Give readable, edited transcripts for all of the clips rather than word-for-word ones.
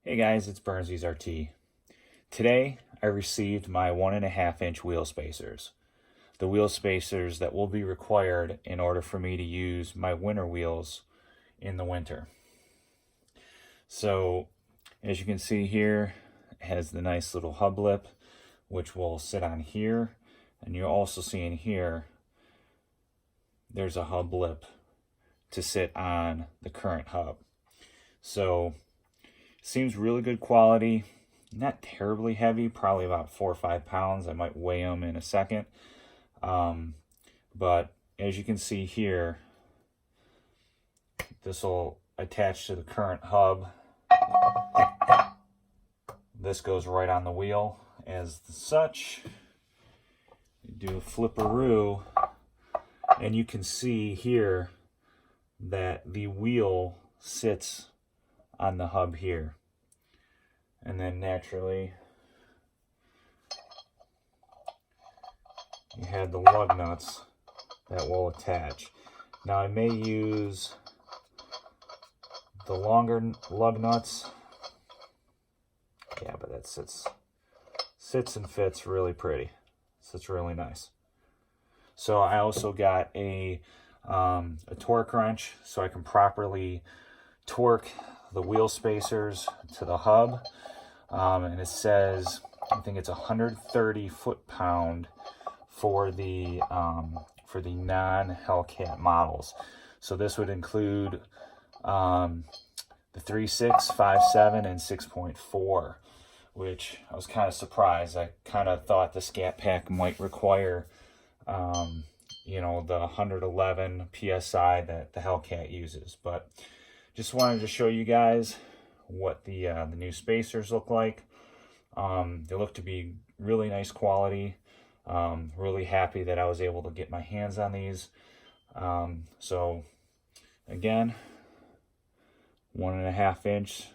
Hey guys, it's Burnsies RT. Today I received my 1.5-inch wheel spacers. The wheel spacers that will be required in order for me to use my winter wheels in the winter. So as you can see here, it has the nice little hub lip which will sit on here, and you're also seeing here there's a hub lip to sit on the current hub. So seems really good quality, not terribly heavy, probably about 4 or 5 pounds. I might weigh them in a second. But as you can see here, this will attach to the current hub. This goes right on the wheel as such. You do a flipperoo, and you can see here that the wheel sits on the hub here, and then naturally you have the lug nuts that will attach. Now I may use the longer lug nuts, yeah, but that sits and fits really pretty. Sits really nice. So I also got a torque wrench so I can properly torque the wheel spacers to the hub, and it says, I think it's 130 foot-pound for the non-Hellcat models. So this would include the 3.6, 5.7, and 6.4, which I was kind of surprised. I kind of thought the Scat Pack might require the 111 PSI that the Hellcat uses, but just wanted to show you guys what the new spacers look like. They look to be really nice quality. Really happy that I was able to get my hands on these. So again, 1.5-inch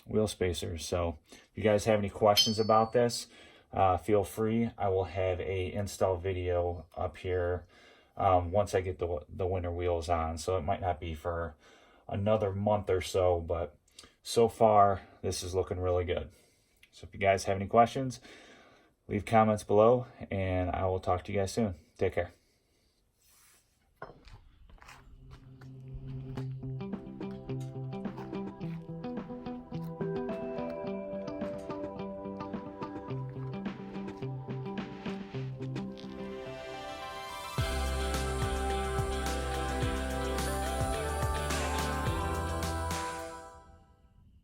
wheel spacers. So if you guys have any questions about this, feel free. I will have a install video up here once I get the winter wheels on. So it might not be for another month or so, but so far this is looking really good. So if you guys have any questions, leave comments below, and I will talk to you guys soon. Take care.